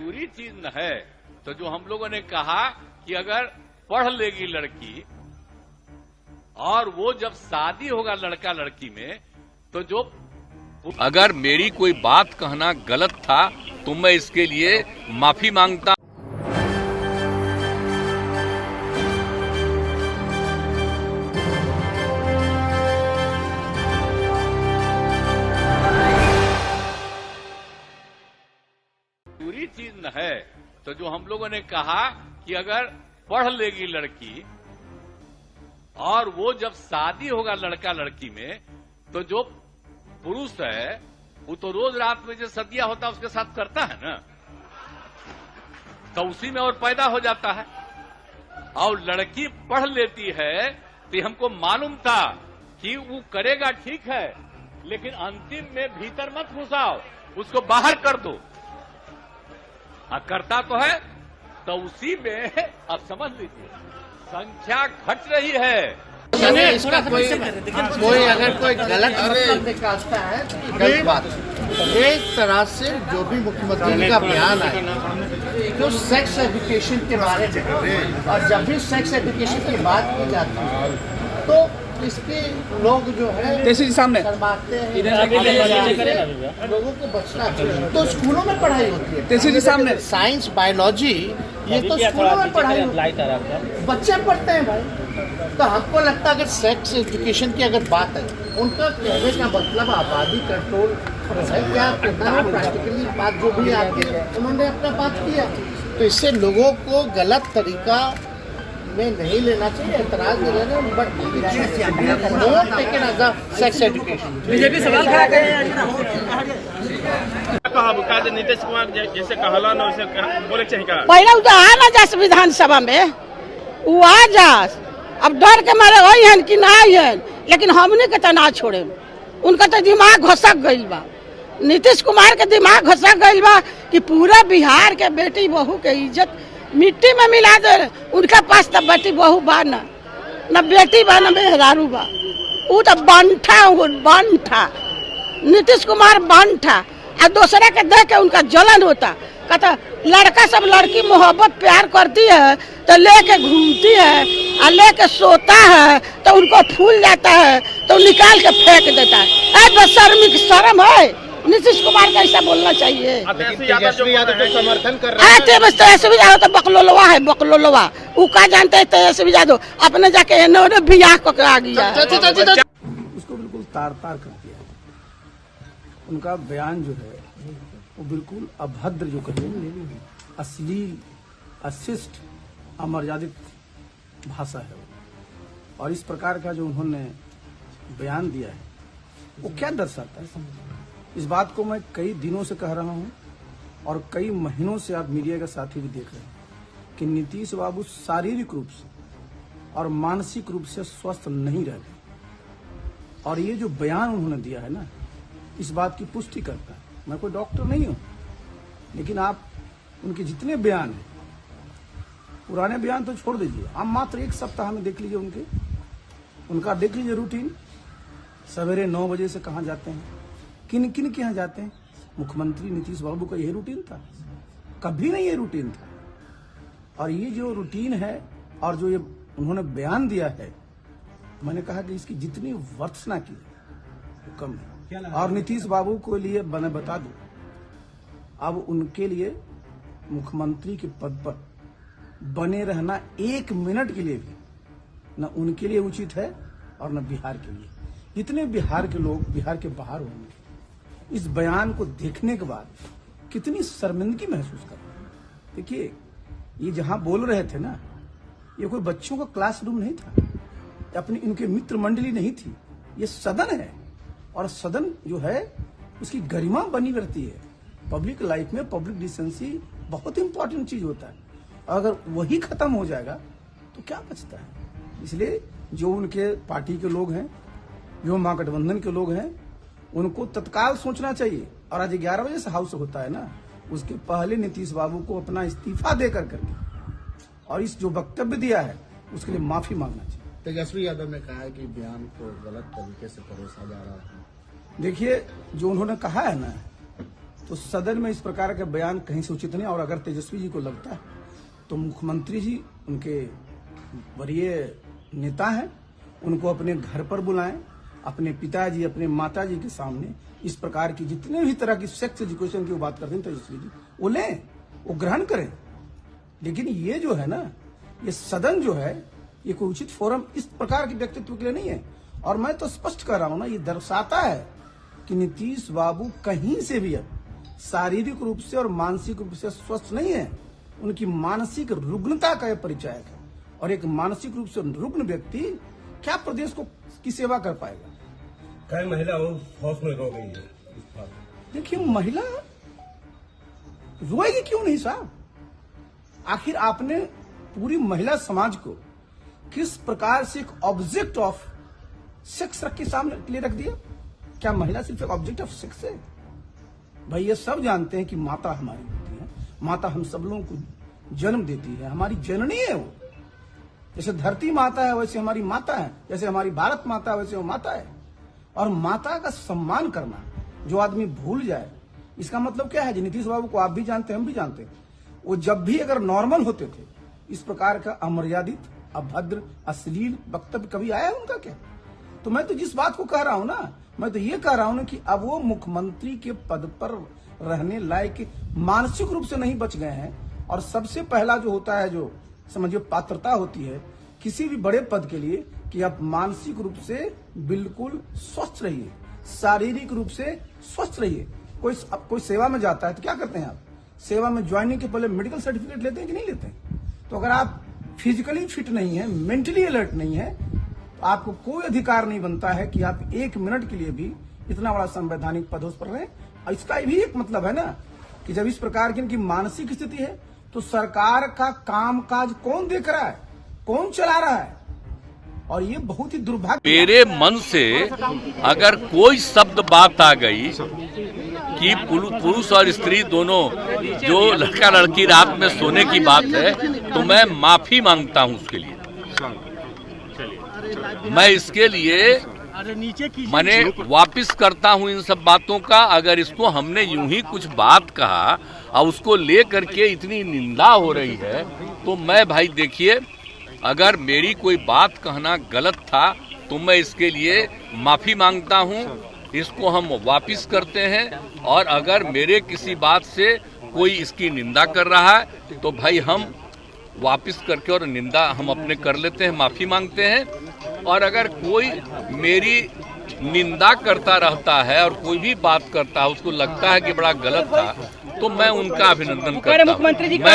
पूरी चीज न है तो जो हम लोगों ने कहा कि अगर पढ़ लेगी लड़की और वो जब शादी होगा लड़का लड़की में तो जो अगर मेरी कोई बात कहना गलत था तो मैं इसके लिए माफी मांगता। पूरी चीज न है तो जो हम लोगों ने कहा कि अगर पढ़ लेगी लड़की और वो जब शादी होगा लड़का लड़की में तो जो पुरुष है वो तो रोज रात में जो सदिया होता है उसके साथ करता है ना, तो उसी में और पैदा हो जाता है। और लड़की पढ़ लेती है तो हमको मालूम था कि वो करेगा ठीक है, लेकिन अंतिम में भीतर मत घुसाओ, उसको बाहर कर दो। करता तो है तो उसी में अब समझ लीजिए संख्या घट रही है। इसका कोई अगर कोई गलत मतलब निकालता है तो गलत बात। एक तरह से जो भी मुख्यमंत्री का बयान है जो सेक्स एजुकेशन के बारे में, और जब भी सेक्स एजुकेशन की बात की जाती है तो इसके लोग जो है सामने शर्माते हैं, लोगों को बचना चाहिए। तो स्कूलों में पढ़ाई होती है, सामने साइंस बायोलॉजी ये तो स्कूलों में पढ़ाई होती है, बच्चे पढ़ते हैं भाई। तो हमको लगता है अगर सेक्स एजुकेशन की अगर बात है, उनका कहने का मतलब आबादी कंट्रोल है क्या, प्रैक्टिकली बात जो भी आपकी उन्होंने अपना बात किया, तो इससे लोगों को गलत तरीका में नहीं लेना चाहिए, एतराज नहीं लेना, बट सेक्स एजुकेशन। बीजेपी सवाल खड़ा करे नीतीश कुमार जैसे कहला ना वैसे बोले चाहिए का पहले तो आ ना जास विधानसभा में वो आ जास, अब डर के मारे वही है कि ना है, लेकिन हमने के तो ना छोड़े, उनका तो दिमाग घसक गई बा। नीतीश कुमार के दिमाग घसक गई बा कि पूरा बिहार के बेटी बहू के इज्जत मिट्टी में मिला दे। उनका पास तब बेटी बहू बा न बेटी बा न मेहरारू बा, वो तो बंठा नीतीश कुमार बंठा। और दूसरे के देख के उनका जलन होता, कहता लड़का सब लड़की मोहब्बत प्यार करती है तो लेके घूमती है और लेके सोता है तो उनको फूल जाता है तो निकाल के फेंक देता है। बेशर्मी की शर्म है नीतीश कुमार का, ऐसा बोलना चाहिए। तेजस्वी यादव तो समर्थन कर रहे हैं। तेजस्वी यादव तो बकलोलवा है, बकलोलवा। वो क्या जानते हैं तेजस्वी यादव अपने जाके इन्होंने बियाह को आ गया। उसको बिल्कुल तार तार कर दिया। उनका बयान जो है वो बिल्कुल अभद्र, जो कहें अश्लील, अशिष्ट, अमर्यादित भाषा है। और इस प्रकार का जो उन्होंने बयान दिया है वो क्या दर्शाता है? इस बात को मैं कई दिनों से कह रहा हूं और कई महीनों से आप मीडिया के साथी भी देख रहे हैं कि नीतीश बाबू शारीरिक रूप से और मानसिक रूप से स्वस्थ नहीं रह गए। और ये जो बयान उन्होंने दिया है ना, इस बात की पुष्टि करता है। मैं कोई डॉक्टर नहीं हूं, लेकिन आप उनके जितने बयान हैं, पुराने बयान तो छोड़ दीजिए, आप मात्र एक सप्ताह में देख लीजिए उनका देख लीजिए रूटीन। सवेरे 9 बजे से कहाँ जाते हैं, किन किन के यहाँ जाते हैं। मुख्यमंत्री नीतीश बाबू का यही रूटीन था? कभी नहीं ये रूटीन था। और ये जो रूटीन है और जो ये उन्होंने बयान दिया है, मैंने कहा कि इसकी जितनी वर्तना की वो कम है। और नीतीश बाबू को लिए मैं बता दूं, अब उनके लिए मुख्यमंत्री के पद पर बने रहना 1 मिनट के लिए भी न उनके लिए उचित है और न बिहार के लिए। जितने बिहार के लोग बिहार के बाहर होंगे, इस बयान को देखने के बाद कितनी शर्मिंदगी महसूस कर रहे हैं। देखिए, ये जहां बोल रहे थे ना, ये कोई बच्चों का क्लासरूम नहीं था, अपनी इनके मित्र मंडली नहीं थी, ये सदन है। और सदन जो है उसकी गरिमा बनी रहती है। पब्लिक लाइफ में पब्लिक डिसेंसी बहुत इंपॉर्टेंट चीज होता है। अगर वही खत्म हो जाएगा तो क्या बचता है? इसलिए जो उनके पार्टी के लोग हैं, जो महागठबंधन के लोग हैं, उनको तत्काल सोचना चाहिए। और आज 11 बजे से हाउस होता है ना, उसके पहले नीतीश बाबू को अपना इस्तीफा दे करके और इस जो वक्तव्य दिया है उसके लिए माफी मांगना चाहिए। तेजस्वी यादव ने कहा है कि बयान को गलत तरीके से परोसा जा रहा है। देखिए, जो उन्होंने कहा है ना, तो सदन में इस प्रकार का बयान कहीं से उचित नहीं। और अगर तेजस्वी जी को लगता है तो मुख्यमंत्री जी उनके वरीय नेता हैं, उनको अपने घर पर बुलाएं, अपने पिताजी अपने माताजी के सामने इस प्रकार की जितने भी तरह की सेक्स एजुकेशन की वो बात करते हैं तेजस्वी जी, वो लें, वो ग्रहण करें। लेकिन ये जो है ना, ये सदन जो है, ये कोई उचित फोरम इस प्रकार के व्यक्तित्व के लिए नहीं है। और मैं तो स्पष्ट कर रहा हूं ना, ये दर्शाता है कि नीतीश बाबू कहीं से भी अब शारीरिक रूप से और मानसिक रूप से स्वस्थ नहीं है। उनकी मानसिक रुग्णता का यह परिचायक है। और एक मानसिक रूप से रुग्ण व्यक्ति क्या प्रदेश को की सेवा कर पाएगा? कई महिला हाउस में रो गई है। देखिए, महिला रोएगी क्यों नहीं साहब? आखिर आपने पूरी महिला समाज को किस प्रकार से एक ऑब्जेक्ट ऑफ सेक्स रख के सामने लिए रख दिया? क्या महिला सिर्फ एक ऑब्जेक्ट ऑफ सेक्स है? भाई, ये सब जानते हैं कि माता हमारी होती है, माता हम सब लोगों को जन्म देती है, हमारी जननी है वो। जैसे धरती माता है वैसे हमारी माता है, जैसे हमारी भारत माता है वैसे वो माता है। और माता का सम्मान करना जो आदमी भूल जाए, इसका मतलब क्या है? जी नीतीश बाबू को आप भी जानते हैं, हम भी जानते हैं, वो जब भी अगर नॉर्मल होते थे, इस प्रकार का अमर्यादित, अभद्र, अश्लील वक्तव्य कभी आया है उनका क्या? तो मैं तो जिस बात को कह रहा हूं ना, मैं तो ये कह रहा हूं ना कि अब वो मुख्यमंत्री के पद पर रहने लायक मानसिक रूप से नहीं बच गए हैं। और सबसे पहला जो होता है, जो समझिए पात्रता होती है किसी भी बड़े पद के लिए, कि आप मानसिक रूप से बिल्कुल स्वस्थ रहिए, शारीरिक रूप से स्वस्थ रहिए। कोई सेवा में जाता है तो क्या करते हैं आप? सेवा में ज्वाइनिंग के पहले मेडिकल सर्टिफिकेट लेते हैं कि नहीं लेते हैं? तो अगर आप फिजिकली फिट नहीं है, मेंटली अलर्ट नहीं है, तो आपको कोई अधिकार नहीं बनता है कि आप 1 मिनट के लिए भी इतना बड़ा संवैधानिक पद पर रहें। और इसका भी एक मतलब है ना कि जब इस प्रकार की इनकी मानसिक स्थिति है, तो सरकार का कामकाज कौन देख रहा है, कौन चला रहा है? और ये बहुत ही दुर्भाग्य। मेरे मन से अगर कोई शब्द बात आ गई कि पुरुष और स्त्री दोनों, जो लड़का लड़की रात में सोने की बात है, तो मैं माफी मांगता हूं उसके लिए। मैं इसके लिए मैंने वापिस करता हूं इन सब बातों का। अगर इसको हमने यूं ही कुछ बात कहा और उसको ले करके इतनी निंदा हो रही है, तो मैं भाई देखिए, अगर मेरी कोई बात कहना गलत था तो मैं इसके लिए माफी मांगता हूं। इसको हम वापिस करते हैं। और अगर मेरे किसी बात से कोई इसकी निंदा कर रहा है तो भाई हम वापिस करके और निंदा हम अपने कर लेते हैं, माफी मांगते हैं। और अगर कोई मेरी निंदा करता रहता है और कोई भी बात करता है, उसको लगता है कि बड़ा गलत था, तो मैं उनका अभिनंदन करता हूं।